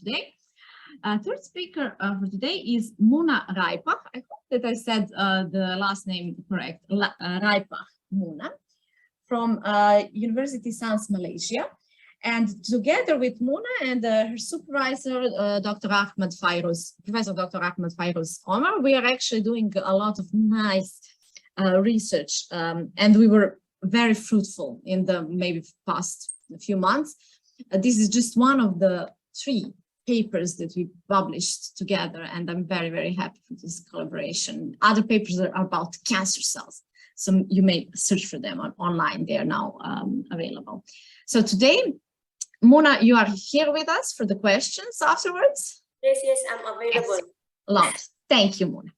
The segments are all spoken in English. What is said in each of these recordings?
today. Third speaker for today is E.Raypah. I hope that I said the last name correct. Raypah Muna from University Sans Malaysia. And together with Muna and her supervisor, Dr. Ahmed Fairouz, Professor Dr. Ahmed Fairouz Omar, we are actually doing a lot of nice research, and we were very fruitful in the maybe past few months. This is just one of the 3 papers that we published together, and I'm very, very happy for this collaboration. Other papers are about cancer cells, so you may search for them online. They are now available. So today, Muna, you are here with us for the questions afterwards? Yes, I'm available. Yes. Thank you, Muna.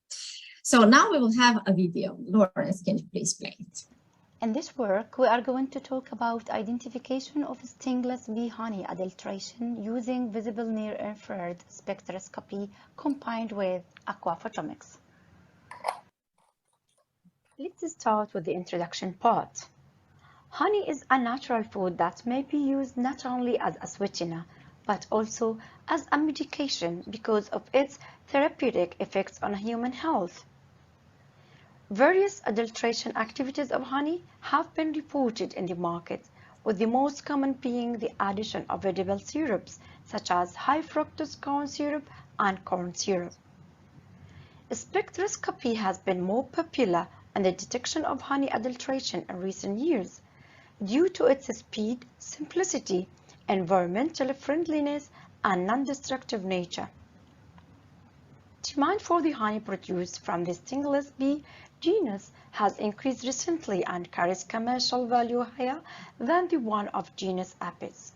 So now we will have a video. Lawrence, can you please play it? In this work, we are going to talk about identification of stingless bee honey adulteration using visible near-infrared spectroscopy combined with aquaphotomics. Let's start with the introduction part. Honey is a natural food that may be used not only as a sweetener, but also as a medication because of its therapeutic effects on human health. Various adulteration activities of honey have been reported in the market, with the most common being the addition of edible syrups, such as high fructose corn syrup and corn syrup. Spectroscopy has been more popular in the detection of honey adulteration in recent years, due to its speed, simplicity, environmental friendliness, and non-destructive nature. Demand for the honey produced from the stingless bee genus has increased recently and carries commercial value higher than the one of genus Apis.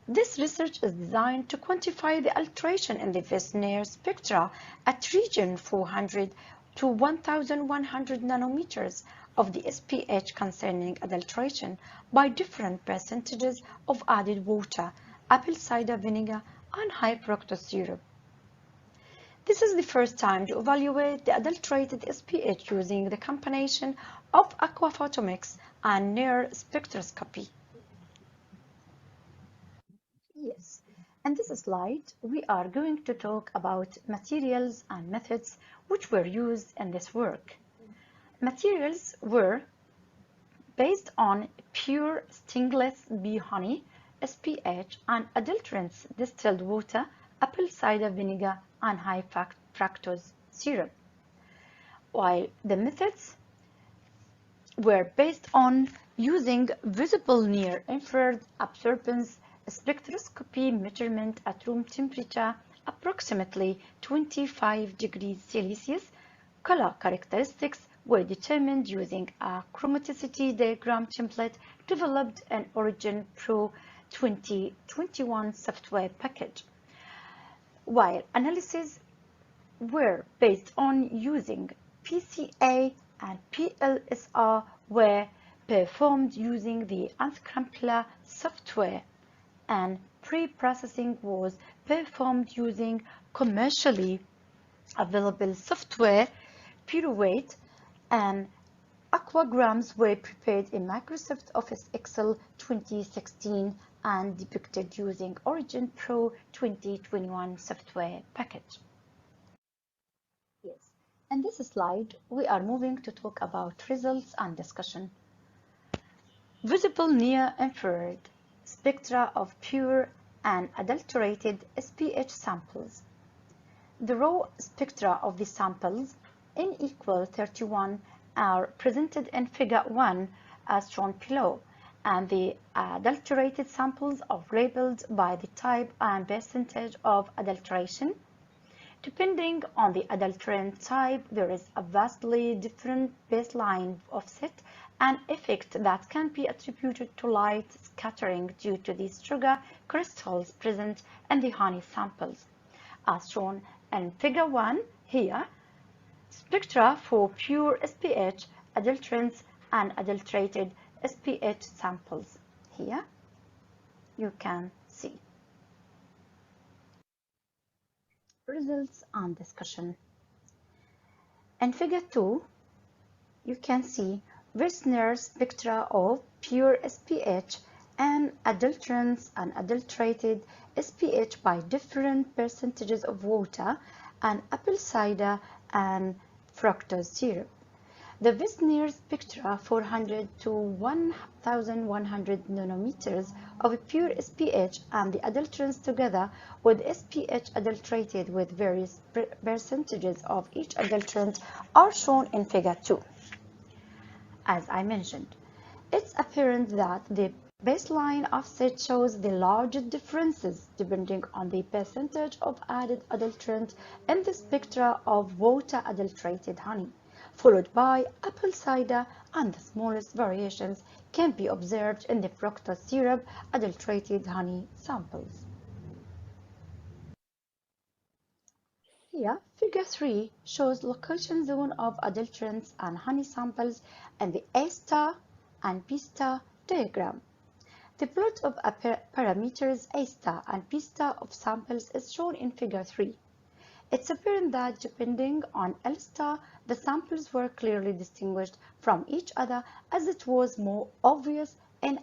This research is designed to quantify the alteration in the Vis-NIR spectra at region 400 to 1100 nanometers of the SBH concerning adulteration by different percentages of added water, apple cider vinegar, and high fructose syrup. This is the first time to evaluate the adulterated SBH using the combination of aquaphotomics and NIR spectroscopy. Yes, in this slide, we are going to talk about materials and methods which were used in this work. Materials were based on pure stingless bee honey, SBH, and adulterants, distilled water, apple cider vinegar, and high fructose syrup, while the methods were based on using visible near-infrared absorbance spectroscopy measurement at room temperature approximately 25 degrees Celsius. Color characteristics were determined using a chromaticity diagram template developed in Origin Pro 2021 software package, while analyses were based on using PCA and PLSR were performed using the Unscrambler software, and pre-processing was performed using commercially available software. Pirouette and aquagrams were prepared in Microsoft Office Excel 2016 and depicted using Origin Pro 2021 software package. Yes, in this slide, we are moving to talk about results and discussion. Visible near-infrared spectra of pure and adulterated SBH samples. The raw spectra of the samples N equal 31 are presented in Figure 1 as shown below, and the adulterated samples are labeled by the type and percentage of adulteration. Depending on the adulterant type, there is a vastly different baseline offset and effect that can be attributed to light scattering due to the sugar crystals present in the honey samples. As shown in Figure 1 here, spectra for pure SBH, adulterants, and adulterated SBH samples. Here you can see. Results and discussion. In Figure 2, you can see Vis-NIR spectra of pure SBH and adulterants and adulterated SPH by different percentages of water and apple cider and fructose syrup. The Vis-NIR spectra 400 to 1100 nanometers of pure SPH and the adulterants together with SPH adulterated with various percentages of each adulterant are shown in figure 2. As I mentioned, it's apparent that the baseline offset shows the largest differences depending on the percentage of added adulterant in the spectra of water adulterated honey, followed by apple cider, and the smallest variations can be observed in the fructose syrup adulterated honey samples. Here, figure 3 shows location zone of adulterants and honey samples in the A star and B star diagram. The plot of parameters A star and B star of samples is shown in figure 3. It's apparent that depending on L star, the samples were clearly distinguished from each other as it was more obvious in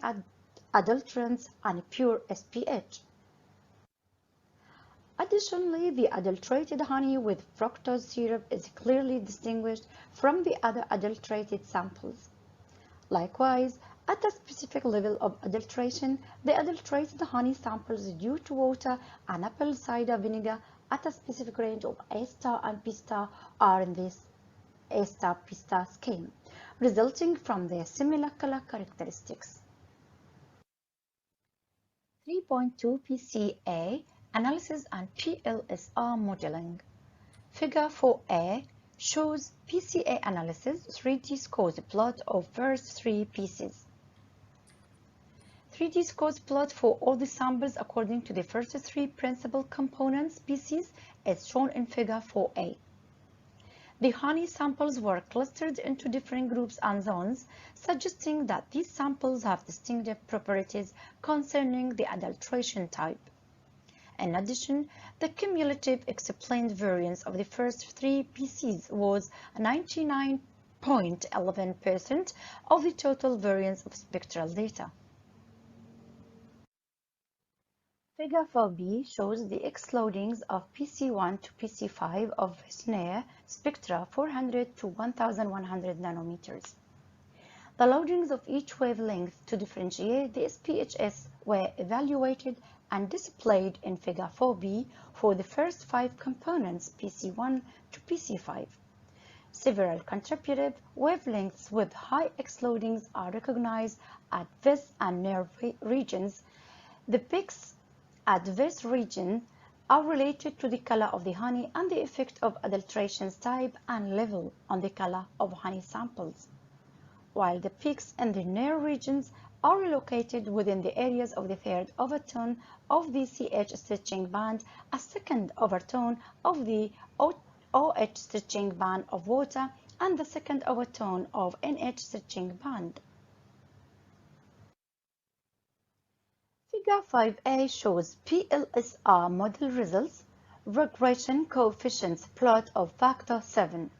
adulterants and pure SPH. Additionally, the adulterated honey with fructose syrup is clearly distinguished from the other adulterated samples. Likewise, at a specific level of adulteration, the adulterated honey samples due to water and apple cider vinegar at a specific range of A star and B star are in this A star B star scheme, resulting from their similar color characteristics. 3.2 PCA Analysis and PLSR Modeling. Figure 4A shows PCA analysis 3D scores plot of first 3 pieces. 3D scores plot for all the samples according to the first 3 principal components species as shown in figure 4A. The honey samples were clustered into different groups and zones, suggesting that these samples have distinctive properties concerning the adulteration type. In addition, the cumulative explained variance of the first 3 pieces was 99.11% of the total variance of spectral data. Figure 4b shows the X loadings of PC1 to PC5 of Vis-NIR spectra 400 to 1100 nanometers. The loadings of each wavelength to differentiate the SPHs were evaluated and displayed in figure 4b for the first 5 components PC1 to PC5. Several contributive wavelengths with high X loadings are recognized at Vis and NIR regions. The peaks at Vis region are related to the color of the honey and the effect of adulteration type and level on the color of honey samples, while the peaks in the NIR regions are located within the areas of the third overtone of the CH stretching band, a second overtone of the OH stretching band of water, and the second overtone of NH stretching band. Figure 5a shows PLSR model results, regression coefficients plot of factor 7.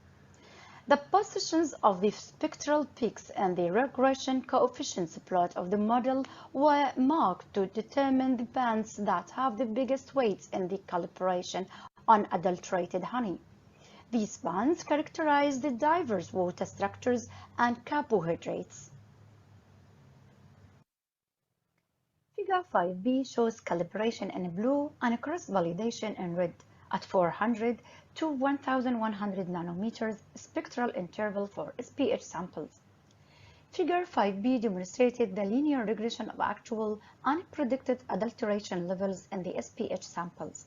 The positions of the spectral peaks and the regression coefficients plot of the model were marked to determine the bands that have the biggest weights in the calibration on adulterated honey. These bands characterize the diverse water structures and carbohydrates. Figure 5b shows calibration in blue and cross-validation in red at 400 to 1100 nanometers spectral interval for SPH samples. Figure 5b demonstrated the linear regression of actual and predicted adulteration levels in the SPH samples.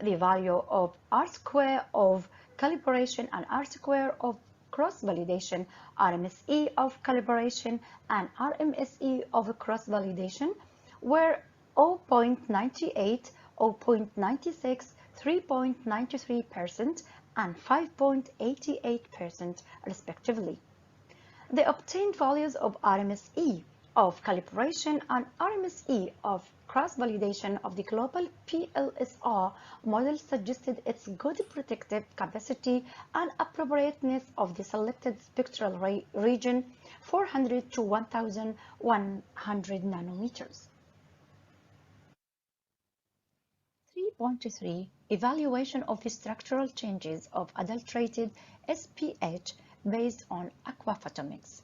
The value of R² of calibration and R² of cross-validation, RMSE of calibration and RMSE of cross-validation were 0.98, 0.96, 3.93% and 5.88% respectively. The obtained values of RMSE of calibration and RMSE of cross-validation of the global PLSR model suggested its good predictive capacity and appropriateness of the selected spectral region 400 to 1100 nanometers. 4.3 Evaluation of the structural changes of adulterated SPH based on aquaphotomics.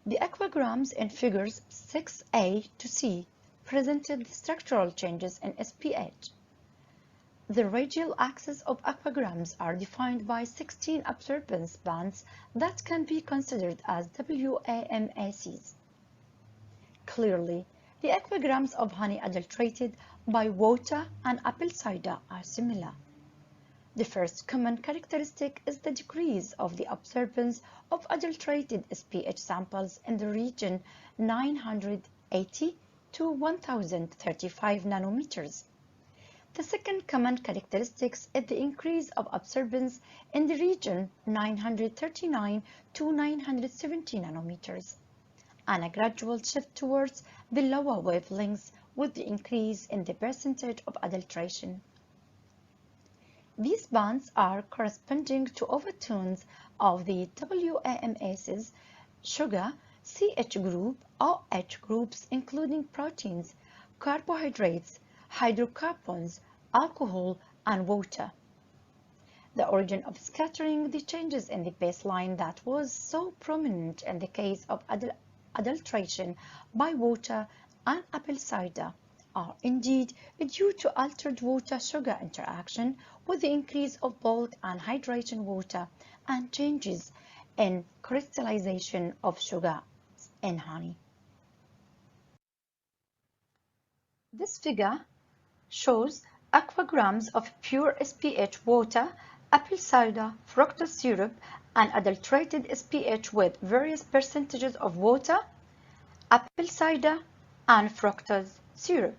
The aquagrams in figures 6a to c presented the structural changes in SPH. The radial axis of aquagrams are defined by 16 absorbance bands that can be considered as WAMACs. Clearly, the aquagrams of honey adulterated by water and apple cider are similar. The first common characteristic is the decrease of the absorbance of adulterated SPH samples in the region 980 to 1035 nanometers. The second common characteristic is the increase of absorbance in the region 939 to 970 nanometers, and a gradual shift towards the lower wavelengths with the increase in the percentage of adulteration. These bands are corresponding to overtones of the WAMACs, sugar, CH group, OH groups including proteins, carbohydrates, hydrocarbons, alcohol, and water. The origin of scattering, the changes in the baseline that was so prominent in the case of adulteration by water and apple cider are indeed due to altered water-sugar interaction with the increase of bulk and hydration water and changes in crystallization of sugar in honey. This figure shows aquagrams of pure SPH water, apple cider, fructose syrup, and adulterated SPH with various percentages of water, apple cider, and fructose syrup.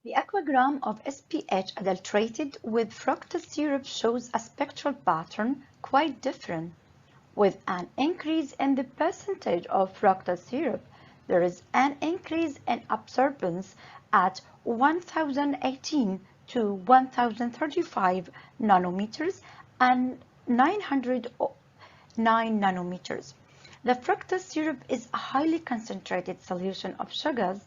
The aquagram of SPH adulterated with fructose syrup shows a spectral pattern quite different. With an increase in the percentage of fructose syrup, there is an increase in absorbance at 1018 to 1035 nanometers and 909 nanometers. The fructose syrup is a highly concentrated solution of sugars,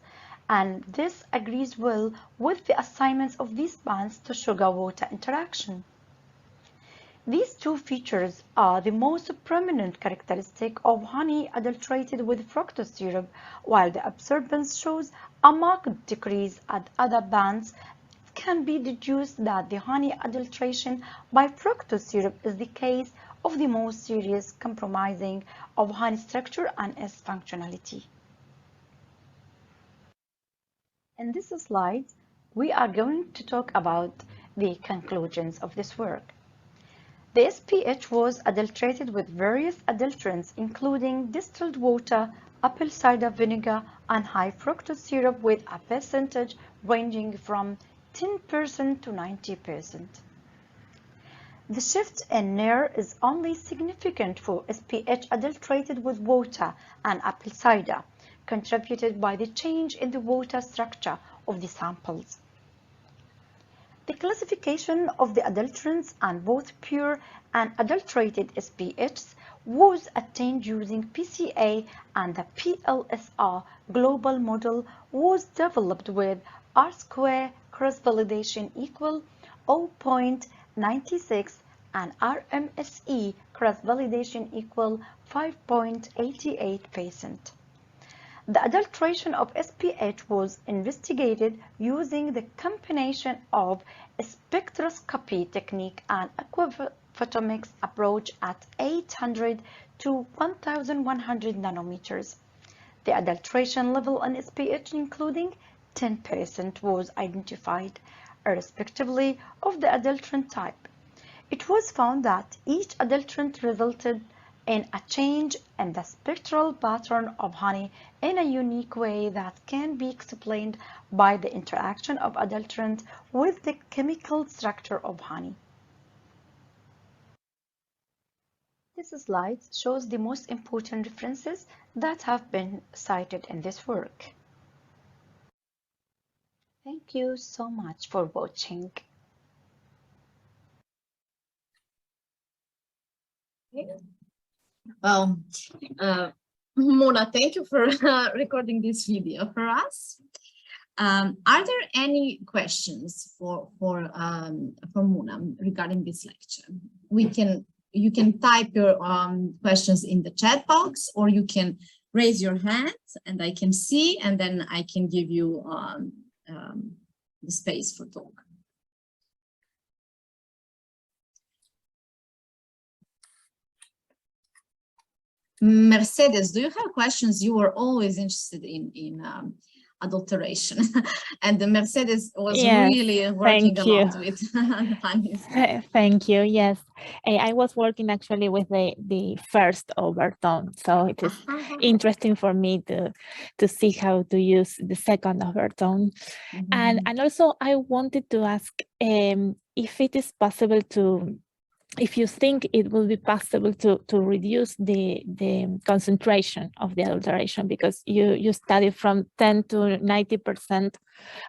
and this agrees well with the assignments of these bands to sugar-water interaction. These two features are the most prominent characteristic of honey adulterated with fructose syrup, while the absorbance shows a marked decrease at other bands. It can be deduced that the honey adulteration by fructose syrup is the case of the most serious compromising of honey structure and its functionality. In this slide, we are going to talk about the conclusions of this work. The SPH was adulterated with various adulterants, including distilled water, apple cider vinegar, and high fructose syrup with a percentage ranging from 10% to 90%. The shift in NIR is only significant for SPH adulterated with water and apple cider, contributed by the change in the water structure of the samples. The classification of the adulterants and both pure and adulterated SPHs was attained using PCA, and the PLSR global model was developed with R-square cross-validation equal 0.96 and RMSE cross-validation equal 5.88%. The adulteration of SPH was investigated using the combination of a spectroscopy technique and aquaphotomics approach at 800 to 1100 nanometers. The adulteration level in SPH, including 10%, was identified, irrespectively of the adulterant type. It was found that each adulterant resulted in a change in the spectral pattern of honey in a unique way that can be explained by the interaction of adulterant with the chemical structure of honey. This slide shows the most important references that have been cited in this work. Thank you so much for watching. Well, Mona, thank you for recording this video for us. Are there any questions for Mona regarding this lecture? You can type your questions in the chat box, or you can raise your hand and I can see, and then I can give you the space for talk. Mercedes, do you have questions? You were always interested in adulteration, and the Mercedes was really working a lot with honeys. Thank you. Yes, I was working actually with the first overtone, so it is interesting for me to see how to use the second overtone. And also I wanted to ask if it is possible to, if you think it will be possible to reduce the concentration of the adulteration, because you study from 10 to 90%,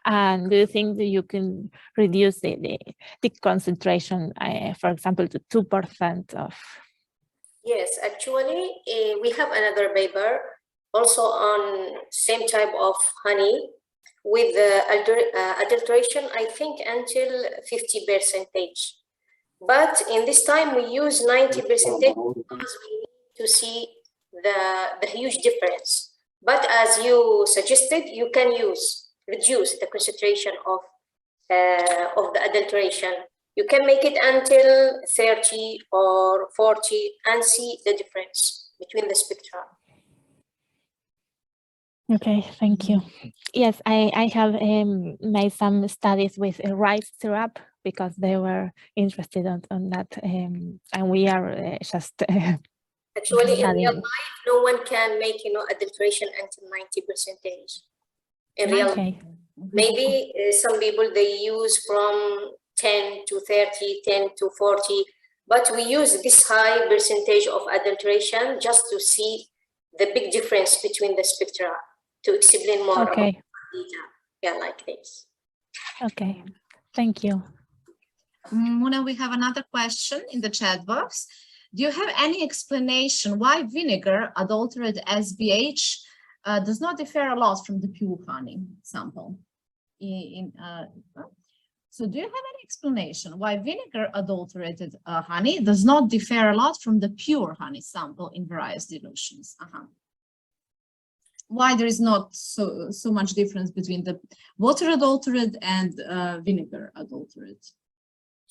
and do you think that you can reduce the concentration, for example, to 2% of? Yes, actually, we have another paper also on same type of honey with adulteration, I think until 50%. But in this time we use 90% because we need to see the huge difference. But as you suggested, you can reduce the concentration of the adulteration. You can make it until 30 or 40 and see the difference between the spectra. Okay, thank you. Yes, I have made some studies with rice syrup because they were interested on that, and we are just actually in real life, no one can make adulteration until 90%. In real life, maybe some people they use from 10 to 30, 10 to 40, but we use this high percentage of adulteration just to see the big difference between the spectra, to explain more about data. Yeah, like this. Okay, thank you. Mona, we have another question in the chat box. Do you have any explanation why vinegar, adulterated SBH, does not differ a lot from the pure honey sample? So do you have any explanation why vinegar adulterated honey does not differ a lot from the pure honey sample in various dilutions? Why there is not so much difference between the water adulterated and vinegar adulterated?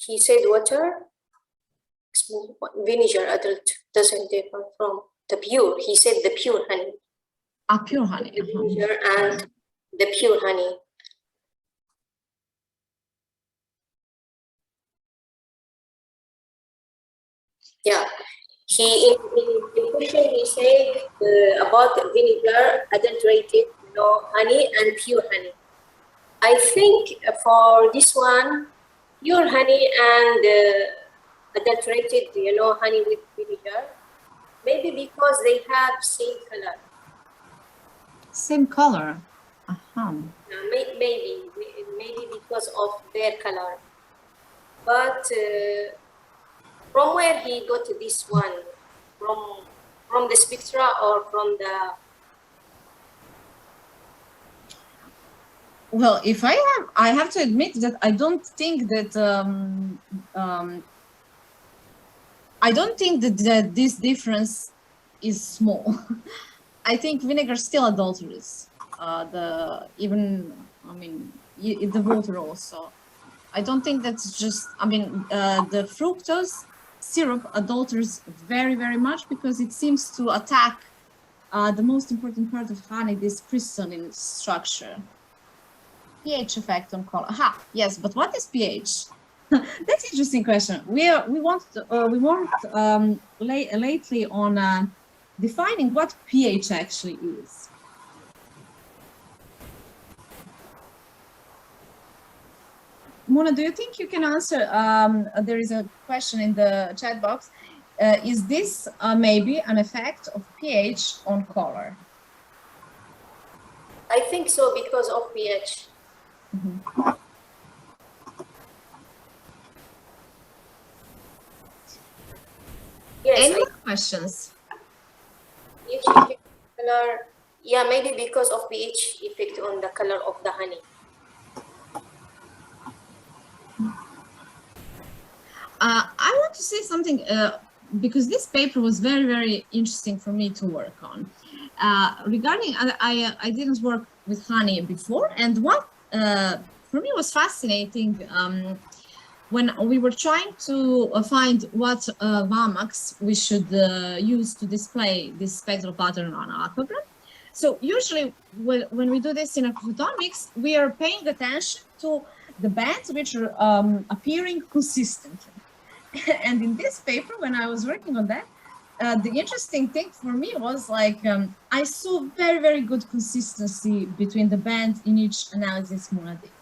He said water, vinegar adult doesn't differ from the pure. He said the pure honey. Pure honey. The vinegar and the pure honey. Yeah, in the question he said about adulterated, honey and pure honey. I think for this one, pure honey and adulterated, honey with vinegar, maybe because they have same color. Same color. Maybe because of their color. But from where he got this one? From the spectra or from the? Well, if I have to admit that I don't think that this difference is small. I think vinegar still adulterates the water also. I don't think that's just, the fructose syrup adulterates very, very much because it seems to attack the most important part of honey, this crystalline structure. pH effect on color. Yes, but what is pH? That's an interesting question. We worked lately on defining what pH actually is. Mona, do you think you can answer? There is a question in the chat box. Is this maybe an effect of pH on color? I think so, because of pH. Mm-hmm. Yes, any questions? pH color, Yeah, maybe because of pH effect on the color of the honey. I want to say something because this paper was very, very interesting for me to work on. Regarding, I didn't work with honey before, and what for me was fascinating when we were trying to find what WAMAX we should use to display this spectral pattern on aquagram. So usually when we do this in Aquaphotomics, we are paying attention to the bands which are appearing consistently. And in this paper, when I was working on that, the interesting thing for me was like, I saw very, very good consistency between the bands in each analysis Muna did.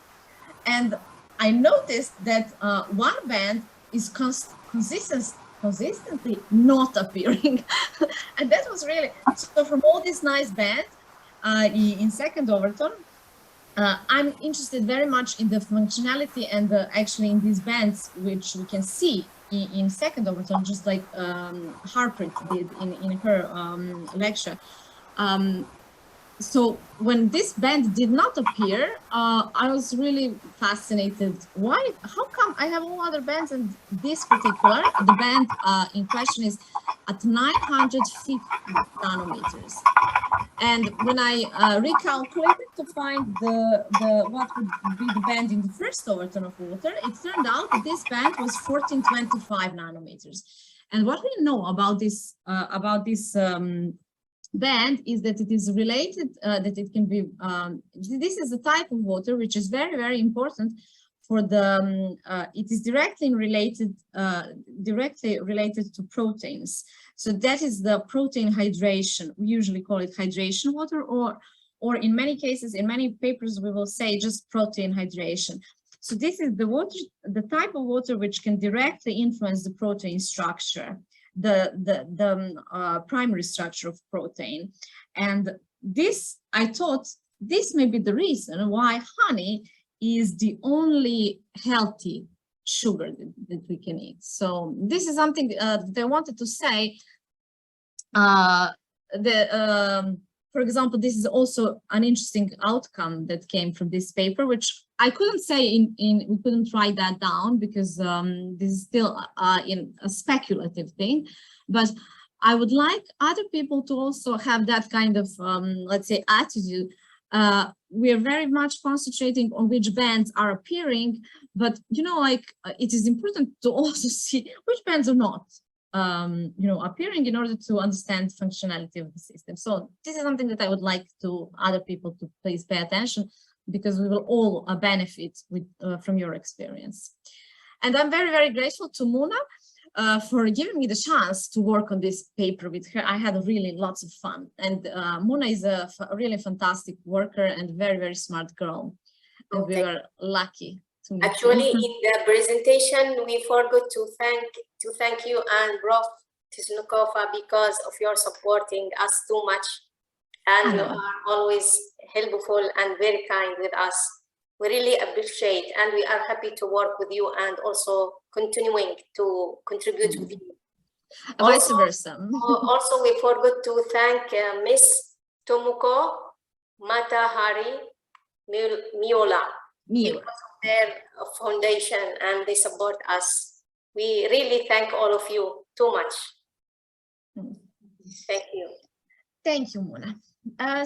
And I noticed that one band is consistently not appearing. And that was really, so from all these nice bands in second overtone, I'm interested very much in the functionality and actually in these bands, which we can see in second overtone, just like Harpreet did in her lecture. So when this band did not appear, I was really fascinated. Why? How come I have all other bands and this particular, the band in question is at 950 nanometers. And when I recalculated to find what would be the band in the first overtone of water, it turned out that this band was 1425 nanometers. And what we know about this band is that it is related, that it can be, this is a type of water which is very, very important for the, it is directly related to proteins. So that is the protein hydration. We usually call it hydration water, or in many cases, in many papers, we will say just protein hydration. So this is the water, the type of water which can directly influence the protein structure, the primary structure of protein. And this, I thought, this may be the reason why honey is the only healthy sugar that we can eat. So this is something that I wanted to say. For example, this is also an interesting outcome that came from this paper, which I couldn't say we couldn't write that down because this is still in a speculative thing. But I would like other people to also have that kind of, let's say, attitude. We are very much concentrating on which bands are appearing, but you know, like it is important to also see which bands are not, you know, appearing in order to understand functionality of the system. So this is something that I would like to other people to please pay attention, because we will all benefit with from your experience. And I'm very, very grateful to Muna for giving me the chance to work on this paper with her. I had really lots of fun. And Muna is a really fantastic worker and very, very smart girl. And we were lucky to meet Actually, you. in the presentation, we forgot to thank you and Prof. Tisnukova because of your supporting us too much. And you are always helpful and very kind with us. We really appreciate, and we are happy to work with you and also continuing to contribute with you. Vice versa. Also, we forgot to thank Miss Tomuko Matahari Miola because of their foundation, and they support us. We really thank all of you too much. Thank you. Thank you, Muna.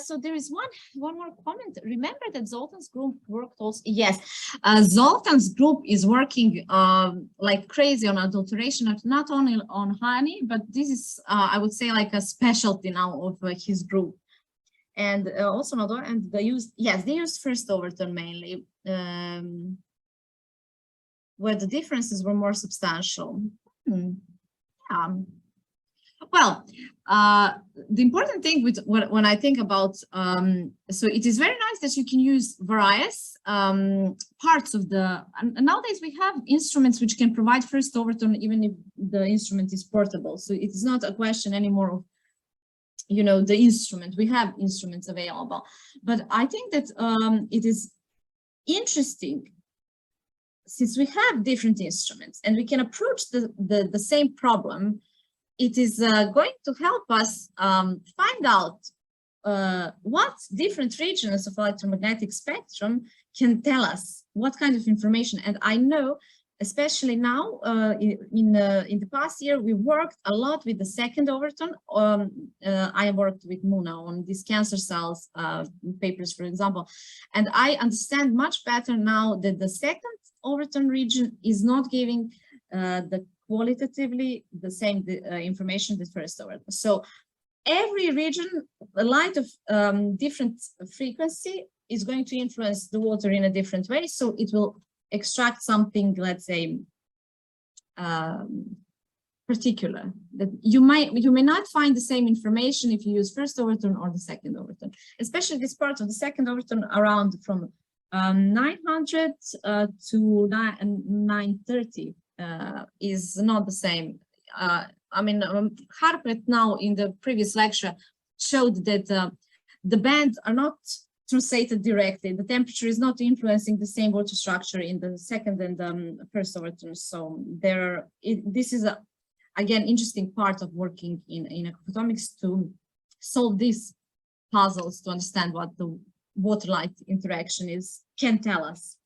So there is one more comment. Remember that Zoltan's group worked also. Yes, Zoltan's group is working like crazy on adulteration, not only on honey, but this is I would say like a specialty now of his group. And also and they use first overtone mainly, where the differences were more substantial. Well, the important thing with when I think about, so it is very nice that you can use various parts of the, and nowadays we have instruments which can provide first overtone even if the instrument is portable. So it is not a question anymore of, you know, the instrument. We have instruments available. But I think that it is interesting, since we have different instruments and we can approach the same problem, it is going to help us find out what different regions of electromagnetic spectrum can tell us, what kind of information. And I know, especially now, in the past year, we worked a lot with the second overtone. I worked with Muna on these cancer cells papers, for example, and I understand much better now that the second overtone region is not giving the qualitatively the same information the first overtone. So every region, the light of different frequency is going to influence the water in a different way. So it will extract something, let's say, particular, that you may not find the same information if you use first overtone or the second overtone, especially this part of the second overtone around from 900 to 930 is not the same. I mean, Harpreet now in the previous lecture showed that the bands are not translated directly. The temperature is not influencing the same water structure in the second and first overtone. So this is again interesting part of working in aquaphotomics to solve these puzzles to understand what the water-light interaction can tell us.